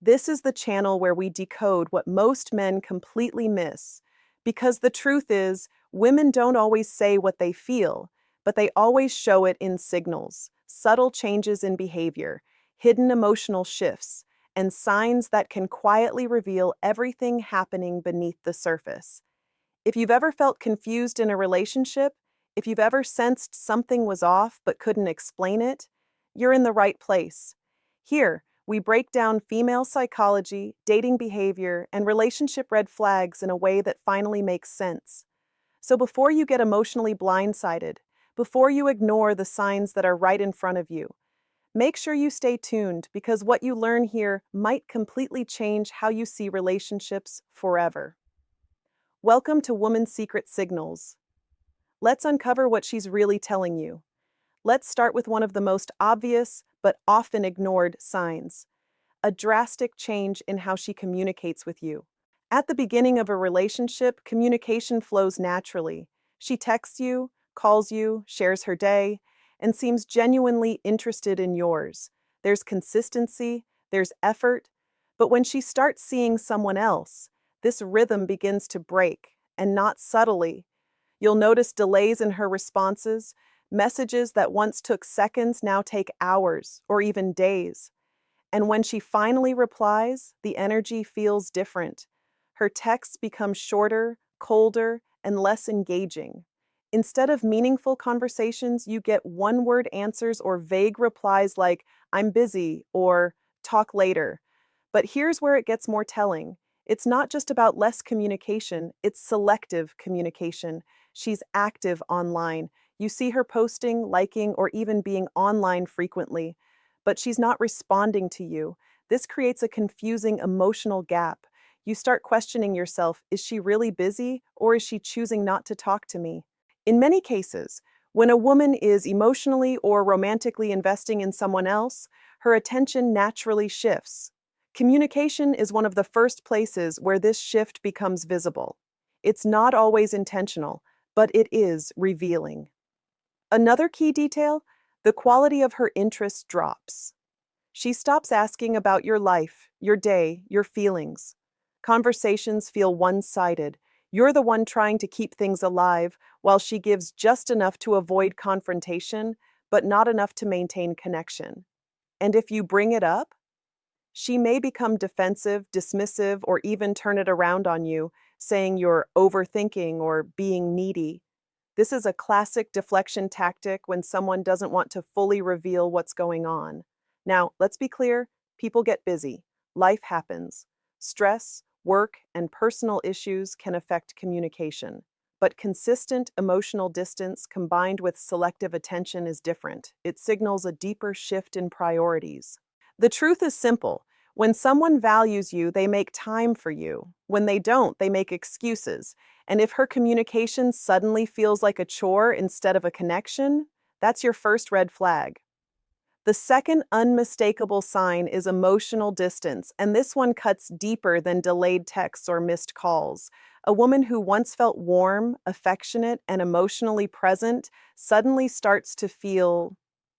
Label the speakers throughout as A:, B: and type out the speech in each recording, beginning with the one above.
A: This is the channel where we decode what most men completely miss. Because the truth is, women don't always say what they feel, but they always show it in signals, subtle changes in behavior, hidden emotional shifts, and signs that can quietly reveal everything happening beneath the surface. If you've ever felt confused in a relationship, if you've ever sensed something was off but couldn't explain it, you're in the right place. Here, we break down female psychology, dating behavior, and relationship red flags in a way that finally makes sense. So before you get emotionally blindsided, before you ignore the signs that are right in front of you, make sure you stay tuned because what you learn here might completely change how you see relationships forever. Welcome to Woman's Secret Signals. Let's uncover what she's really telling you. Let's start with one of the most obvious but often ignored signs: a drastic change in how she communicates with you. At the beginning of a relationship, communication flows naturally. She texts you, calls you, shares her day, and seems genuinely interested in yours. There's consistency, there's effort, but when she starts seeing someone else, this rhythm begins to break, and not subtly. You'll notice delays in her responses. Messages that once took seconds now take hours or even days. And when she finally replies, the energy feels different. Her texts become shorter, colder, and less engaging. Instead of meaningful conversations, you get one-word answers or vague replies like, "I'm busy," or "talk later." But here's where it gets more telling. It's not just about less communication, it's selective communication. She's active online. You see her posting, liking, or even being online frequently, but she's not responding to you. This creates a confusing emotional gap. You start questioning yourself, is she really busy, or is she choosing not to talk to me? In many cases, when a woman is emotionally or romantically investing in someone else, her attention naturally shifts. Communication is one of the first places where this shift becomes visible. It's not always intentional, but it is revealing. Another key detail: the quality of her interest drops. She stops asking about your life, your day, your feelings. Conversations feel one-sided. You're the one trying to keep things alive, while she gives just enough to avoid confrontation, but not enough to maintain connection. And if you bring it up, she may become defensive, dismissive, or even turn it around on you, saying you're overthinking or being needy. This is a classic deflection tactic when someone doesn't want to fully reveal what's going on. Now, let's be clear, people get busy. Life happens. Stress, work, and personal issues can affect communication. But consistent emotional distance combined with selective attention is different. It signals a deeper shift in priorities. The truth is simple. When someone values you, they make time for you. When they don't, they make excuses. And if her communication suddenly feels like a chore instead of a connection, that's your first red flag. The second unmistakable sign is emotional distance, and this one cuts deeper than delayed texts or missed calls. A woman who once felt warm, affectionate, and emotionally present suddenly starts to feel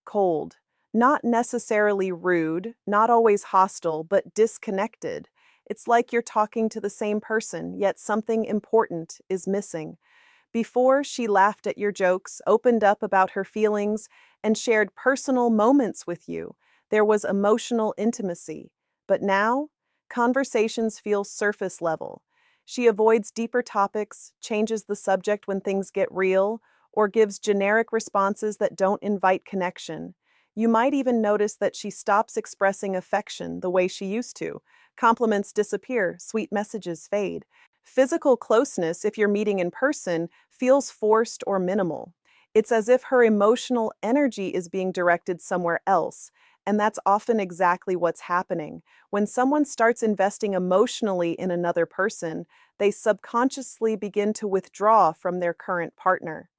A: cold. Not necessarily rude, not always hostile, but disconnected. It's like you're talking to the same person, yet something important is missing. Before, she laughed at your jokes, opened up about her feelings, and shared personal moments with you. There was emotional intimacy. But now, conversations feel surface level. She avoids deeper topics, changes the subject when things get real, or gives generic responses that don't invite connection. You might even notice that she stops expressing affection the way she used to. Compliments disappear, sweet messages fade. Physical closeness, if you're meeting in person, feels forced or minimal. It's as if her emotional energy is being directed somewhere else, and that's often exactly what's happening. When someone starts investing emotionally in another person, they subconsciously begin to withdraw from their current partner.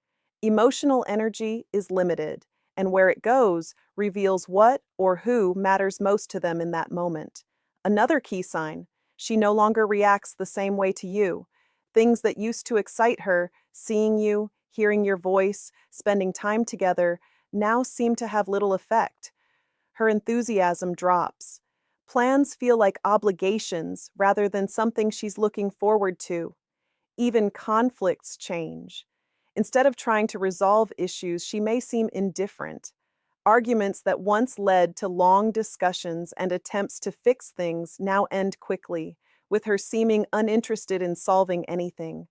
A: Emotional energy is limited, and where it goes reveals what or who matters most to them in that moment. Another key sign: she no longer reacts the same way to you. Things that used to excite her, seeing you, hearing your voice, spending time together, now seem to have little effect. Her enthusiasm drops. Plans feel like obligations rather than something she's looking forward to. Even conflicts change. Instead of trying to resolve issues, she may seem indifferent. Arguments that once led to long discussions and attempts to fix things now end quickly, with her seeming uninterested in solving anything.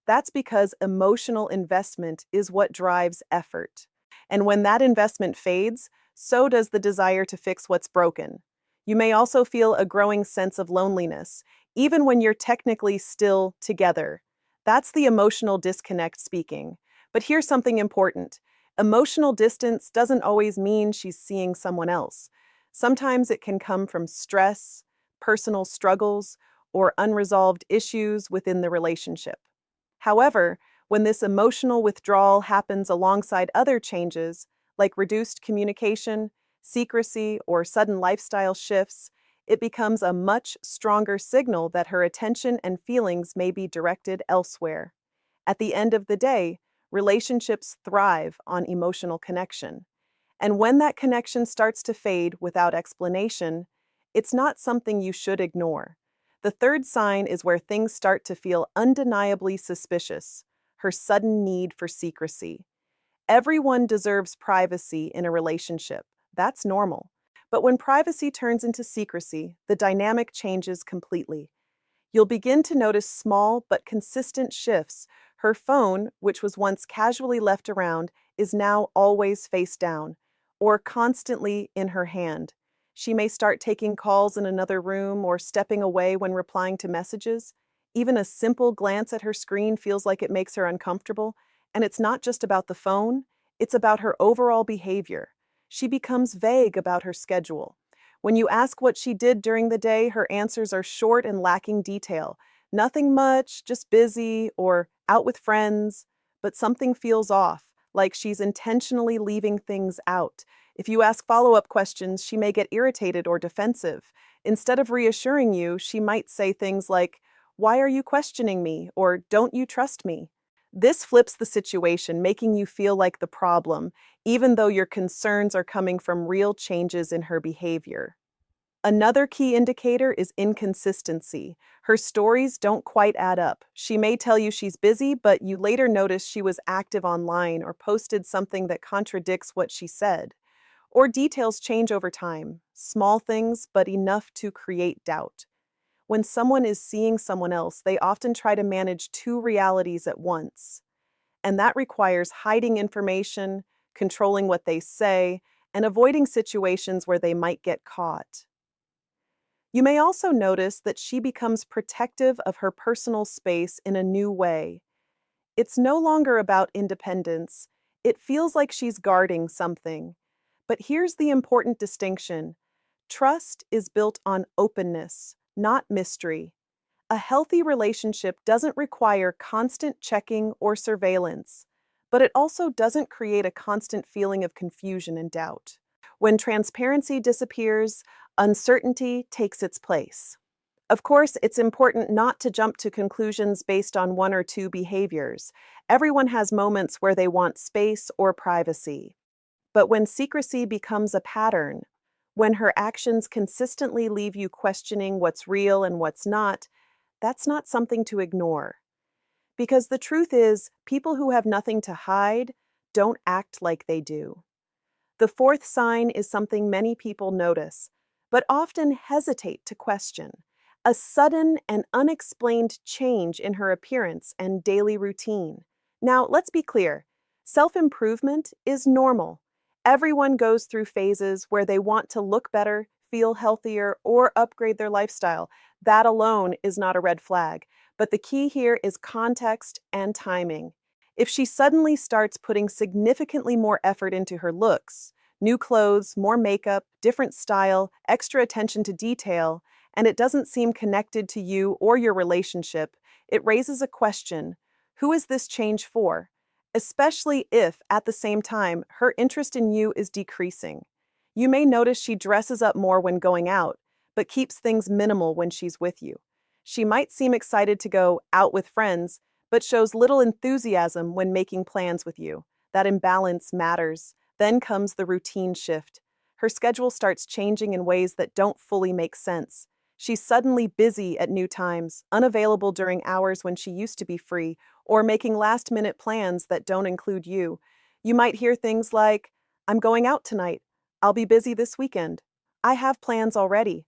A: That's because emotional investment is what drives effort. And when that investment fades, so does the desire to fix what's broken. You may also feel a growing sense of loneliness, even when you're technically still together. That's the emotional disconnect speaking. But here's something important. Emotional distance doesn't always mean she's seeing someone else. Sometimes it can come from stress, personal struggles, or unresolved issues within the relationship. However, when this emotional withdrawal happens alongside other changes, like reduced communication, secrecy, or sudden lifestyle shifts, it becomes a much stronger signal that her attention and feelings may be directed elsewhere. At the end of the day, relationships thrive on emotional connection. And when that connection starts to fade without explanation, it's not something you should ignore. The third sign is where things start to feel undeniably suspicious, her sudden need for secrecy. Everyone deserves privacy in a relationship. That's normal. But when privacy turns into secrecy, the dynamic changes completely. You'll begin to notice small but consistent shifts. Her phone, which was once casually left around, is now always face down, or constantly in her hand. She may start taking calls in another room or stepping away when replying to messages. Even a simple glance at her screen feels like it makes her uncomfortable, and it's not just about the phone, it's about her overall behavior. She becomes vague about her schedule. When you ask what she did during the day, her answers are short and lacking detail. Nothing much, just busy or out with friends, but something feels off, like she's intentionally leaving things out. If you ask follow-up questions, she may get irritated or defensive. Instead of reassuring you, she might say things like, "Why are you questioning me?" or "Don't you trust me?" This flips the situation, making you feel like the problem, even though your concerns are coming from real changes in her behavior. Another key indicator is inconsistency. Her stories don't quite add up. She may tell you she's busy, but you later notice she was active online or posted something that contradicts what she said. Or details change over time, small things, but enough to create doubt. When someone is seeing someone else, they often try to manage two realities at once. And that requires hiding information, controlling what they say, and avoiding situations where they might get caught. You may also notice that she becomes protective of her personal space in a new way. It's no longer about independence. It feels like she's guarding something. But here's the important distinction. Trust is built on openness, not mystery. A healthy relationship doesn't require constant checking or surveillance, but it also doesn't create a constant feeling of confusion and doubt. When transparency disappears, uncertainty takes its place. Of course, it's important not to jump to conclusions based on one or two behaviors. Everyone has moments where they want space or privacy. But when secrecy becomes a pattern, when her actions consistently leave you questioning what's real and what's not, that's not something to ignore. Because the truth is, people who have nothing to hide don't act like they do. The fourth sign is something many people notice, but often hesitate to question: a sudden and unexplained change in her appearance and daily routine. Now, let's be clear, self-improvement is normal. Everyone goes through phases where they want to look better, feel healthier, or upgrade their lifestyle. That alone is not a red flag, but the key here is context and timing. If she suddenly starts putting significantly more effort into her looks, new clothes, more makeup, different style, extra attention to detail, and it doesn't seem connected to you or your relationship, it raises a question: who is this change for? Especially if, at the same time, her interest in you is decreasing. You may notice she dresses up more when going out, but keeps things minimal when she's with you. She might seem excited to go out with friends, but shows little enthusiasm when making plans with you. That imbalance matters. Then comes the routine shift. Her schedule starts changing in ways that don't fully make sense. She's suddenly busy at new times, unavailable during hours when she used to be free, or making last-minute plans that don't include you. You might hear things like, "I'm going out tonight. I'll be busy this weekend. I have plans already."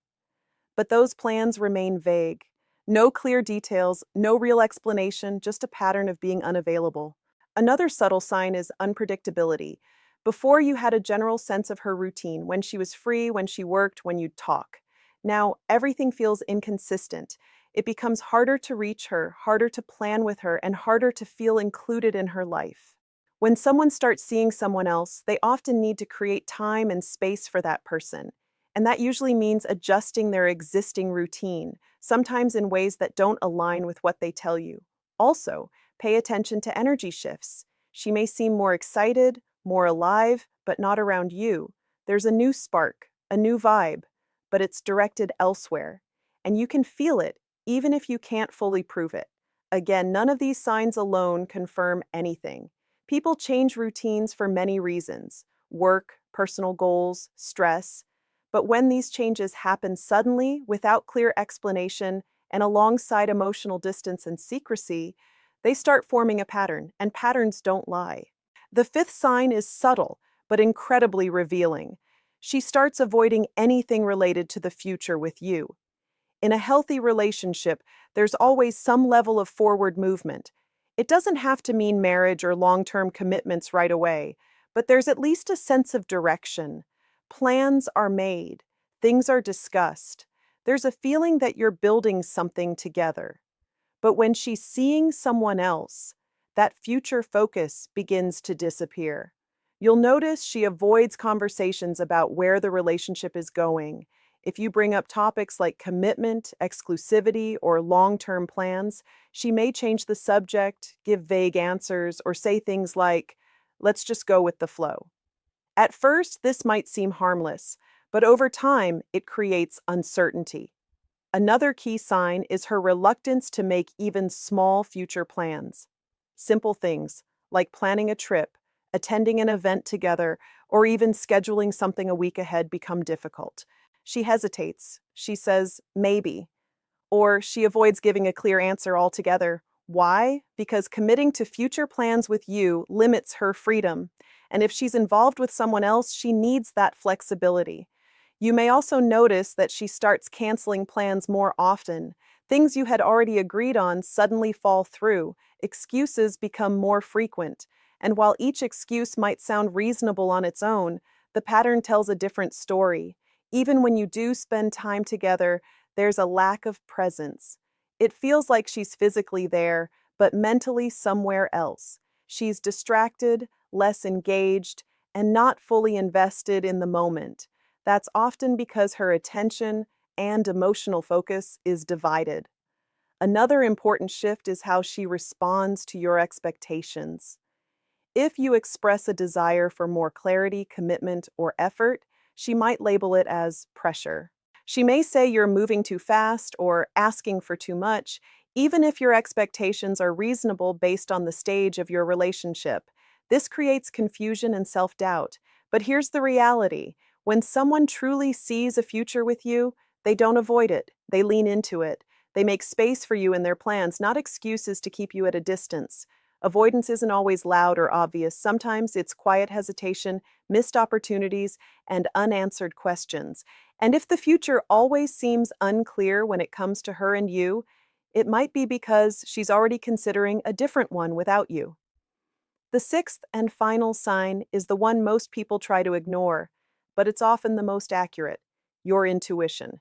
A: But those plans remain vague. No clear details, no real explanation, just a pattern of being unavailable. Another subtle sign is unpredictability. Before, you had a general sense of her routine, when she was free, when she worked, when you'd talk. Now, everything feels inconsistent. It becomes harder to reach her, harder to plan with her, and harder to feel included in her life. When someone starts seeing someone else, they often need to create time and space for that person. And that usually means adjusting their existing routine, sometimes in ways that don't align with what they tell you. Also, pay attention to energy shifts. She may seem more excited, more alive, but not around you. There's a new spark, a new vibe, but it's directed elsewhere. And you can feel it, even if you can't fully prove it. Again, none of these signs alone confirm anything. People change routines for many reasons: work, personal goals, stress. But when these changes happen suddenly, without clear explanation, and alongside emotional distance and secrecy, they start forming a pattern, and patterns don't lie. The fifth sign is subtle, but incredibly revealing. She starts avoiding anything related to the future with you. In a healthy relationship, there's always some level of forward movement. It doesn't have to mean marriage or long-term commitments right away, but there's at least a sense of direction. Plans are made, things are discussed. There's a feeling that you're building something together. But when she's seeing someone else, that future focus begins to disappear. You'll notice she avoids conversations about where the relationship is going. If you bring up topics like commitment, exclusivity, or long-term plans, she may change the subject, give vague answers, or say things like, "Let's just go with the flow." At first, this might seem harmless, but over time, it creates uncertainty. Another key sign is her reluctance to make even small future plans. Simple things, like planning a trip, attending an event together, or even scheduling something a week ahead, become difficult. She hesitates. She says, "maybe," or she avoids giving a clear answer altogether. Why? Because committing to future plans with you limits her freedom. And if she's involved with someone else, she needs that flexibility. You may also notice that she starts canceling plans more often. Things you had already agreed on suddenly fall through. Excuses become more frequent. And while each excuse might sound reasonable on its own, the pattern tells a different story. Even when you do spend time together, there's a lack of presence. It feels like she's physically there, but mentally somewhere else. She's distracted, less engaged, and not fully invested in the moment. That's often because her attention and emotional focus is divided. Another important shift is how she responds to your expectations. If you express a desire for more clarity, commitment, or effort, she might label it as pressure. She may say you're moving too fast or asking for too much, even if your expectations are reasonable based on the stage of your relationship. This creates confusion and self-doubt. But here's the reality. When someone truly sees a future with you, they don't avoid it. They lean into it. They make space for you in their plans, not excuses to keep you at a distance. Avoidance isn't always loud or obvious. Sometimes it's quiet hesitation, missed opportunities, and unanswered questions. And if the future always seems unclear when it comes to her and you, it might be because she's already considering a different one without you. The sixth and final sign is the one most people try to ignore, but it's often the most accurate: your intuition.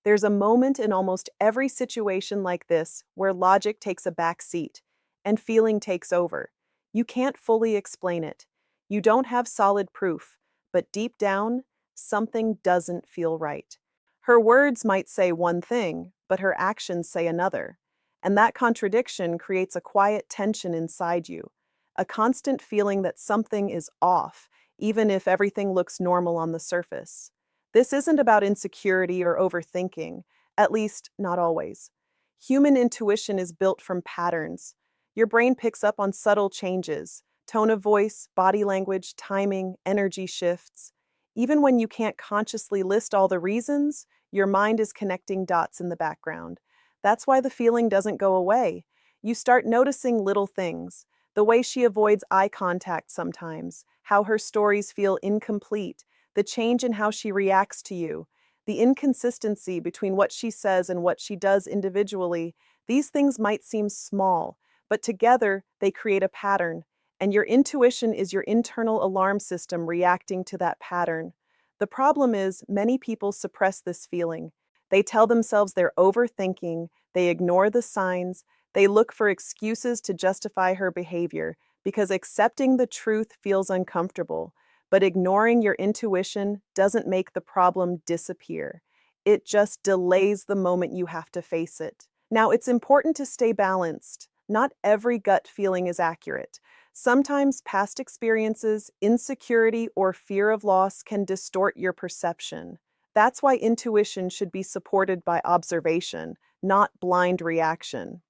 A: There's a moment in almost every situation like this where logic takes a back seat and feeling takes over. You can't fully explain it. You don't have solid proof, but deep down, something doesn't feel right. Her words might say one thing, but her actions say another. And that contradiction creates a quiet tension inside you, a constant feeling that something is off, even if everything looks normal on the surface. This isn't about insecurity or overthinking, at least not always. Human intuition is built from patterns. Your brain picks up on subtle changes: tone of voice, body language, timing, energy shifts. Even when you can't consciously list all the reasons, your mind is connecting dots in the background. That's why the feeling doesn't go away. You start noticing little things, the way she avoids eye contact sometimes, how her stories feel incomplete, the change in how she reacts to you, the inconsistency between what she says and what she does individually. These things might seem small, but together they create a pattern, and your intuition is your internal alarm system reacting to that pattern. The problem is, many people suppress this feeling. They tell themselves they're overthinking, they ignore the signs, they look for excuses to justify her behavior because accepting the truth feels uncomfortable. But ignoring your intuition doesn't make the problem disappear. It just delays the moment you have to face it. Now, it's important to stay balanced. Not every gut feeling is accurate. Sometimes past experiences, insecurity, or fear of loss can distort your perception. That's why intuition should be supported by observation, not blind reaction.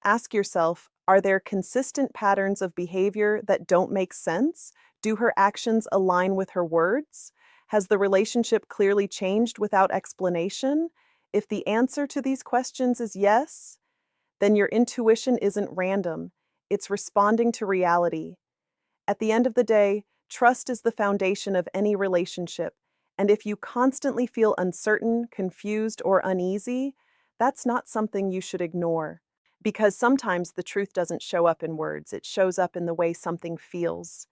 A: Ask yourself, are there consistent patterns of behavior that don't make sense? Do her actions align with her words? Has the relationship clearly changed without explanation? If the answer to these questions is yes, then your intuition isn't random. It's responding to reality. At the end of the day, trust is the foundation of any relationship. And if you constantly feel uncertain, confused, or uneasy, that's not something you should ignore. Because sometimes the truth doesn't show up in words, it shows up in the way something feels.